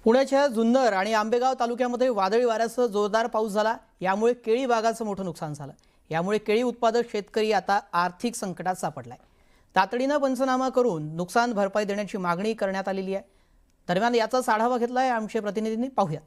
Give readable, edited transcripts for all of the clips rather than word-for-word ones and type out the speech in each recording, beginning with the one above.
पुण्याच्या जुन्नर आणि आंबेगाव तालुक्यामध्ये वादळी वाऱ्यासह जोरदार पाऊस झाला। यामुळे केळी बागाचं मोठं नुकसान झालं। यामुळे केळी उत्पादक शेतकरी आता आर्थिक संकटात सापडलाय। तातडीनं पंचनामा करून नुकसान भरपाई देण्याची मागणी करण्यात आलेली आहे। दरम्यान याचा आढावा घेतलाय आमचे प्रतिनिधींनी, पाहूया।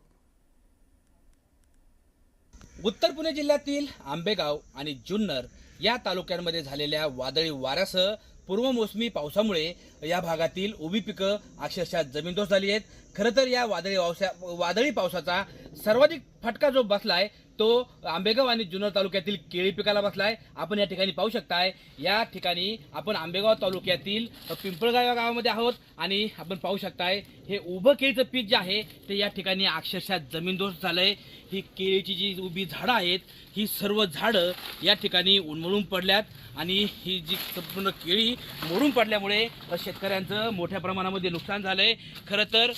उत्तर पुणे जिल्ह्यातील आंबेगाव आणि जुन्नर या तालुक्यांमध्ये झालेल्या वादळी वाऱ्यासह पूर्वमोसमी पावसामुळे या भागातील उभी पिकं अक्षरशः जमीनदोस्त झाली आहेत। खरं तर या वादळी पावसाचा सर्वाधिक फटका जो बसलाय तो आंबेगाव आणि जुन्नर तालुक्यातील केळी पिकाला बसलाय। आपण या ठिकाणी पाहू शकताय, या ठिकाणी आपण आंबेगाव तालुक्यातील पिंपळगाव या गावामध्ये आहोत आणि आपण पाहू शकताय हे उभं केळीचं पीक जे आहे ते या ठिकाणी अक्षरशः जमीनदोस्त झालंय। ही केळीची जी उभी झाडं आहेत ही सर्व झाडं या ठिकाणी उन्मळून पडल्यात आणि ही जी संपूर्ण केळी मोडून पडल्यामुळे शेतकऱ्यांचं मोठ्या प्रमाणामध्ये नुकसान झालंय। खरं तर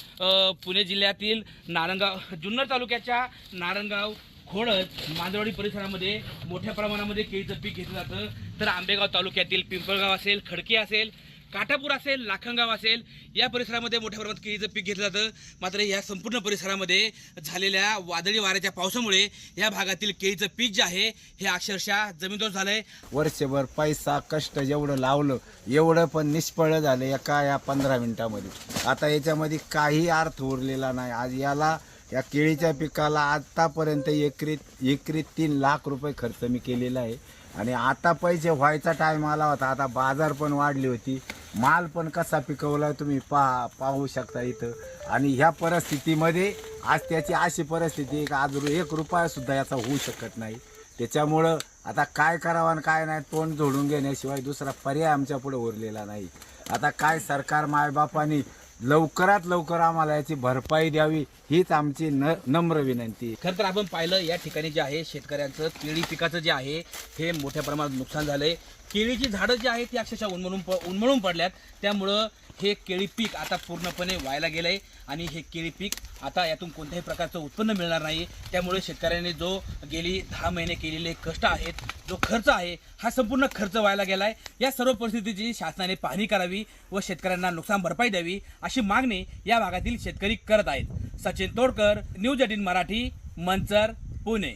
पुणे जिल्ह्यातील नारंगाव जुन्नर तालुक्याच्या नारंगाव खोडद मांजरवाडी परिसरामध्ये मोठ्या प्रमाणामध्ये केळीचं पीक घेतलं जातं, तर आंबेगाव तालुक्यातील पिंपळगाव असेल, खडकी असेल, काठापूर असेल, लाखनगाव असेल या परिसरामध्ये मोठ्या प्रमाणात केळीचं पीक घेतलं जातं। मात्र या संपूर्ण परिसरामध्ये झालेल्या वादळी वाऱ्याच्या पावसामुळे या भागातील केळीचं पीक जे आहे हे अक्षरशः जमीनदोस्त झालंय। वर्षभर पैसा कष्ट जेवढं लावलं एवढं पण निष्फळ झालं या 15 मिनिटांमध्ये। आता याच्यामध्ये काही अर्थ उरलेला नाही। आज या केळीच्या पिकाला आतापर्यंत एकरी 3 लाख रुपये खर्च मी केलेला आहे आणि आता पैसे व्हायचा टाइम आला होता। आता बाजार पण वाढली होती, माल पण कसा पिकवला तुम्ही पाहू शकता इथं। आणि ह्या परिस्थितीमध्ये आज त्याची अशी परिस्थिती आहे की आज 1 रुपया सुद्धा याचा होऊ शकत नाही। त्याच्यामुळं आता काय करावं आणि काय नाही तोंड जोडून घेण्याशिवाय दुसरा पर्याय आमच्या पुढे उरलेला नाही। आता काय सरकार मायबापांनी लवकरात लवकर आम्हाला याची भरपाई द्यावी हीच आमची नम्र विनंती। खरं तर आपण पाहिलं या ठिकाणी जे आहे शेतकऱ्यांचं केळी पिकाचं जे आहे हे मोठ्या प्रमाणात नुकसान झालंय। केळीची झाडं जी आहेत ती अक्षरशः उन्मळून पडल्यात, त्यामुळं हे केळी पीक आता पूर्णपणे व्हायला गेलंय आणि हे केळी पीक आता यातून कोणत्याही प्रकारचं उत्पन्न मिळणार नाही। त्यामुळे शेतकऱ्यांनी जो गेली 10 महिने केलेले कष्ट आहेत, जो खर्च आहे हा संपूर्ण खर्च व्हायला गेलाय। या सर्व परिस्थितीची शासनाने पाहणी करावी व शेतकऱ्यांना नुकसान भरपाई द्यावी अशी मागणी या भागातील शेतकरी करत आहेत। सचिन तोडकर, न्यूज 18 मराठी, मंचर, पुणे।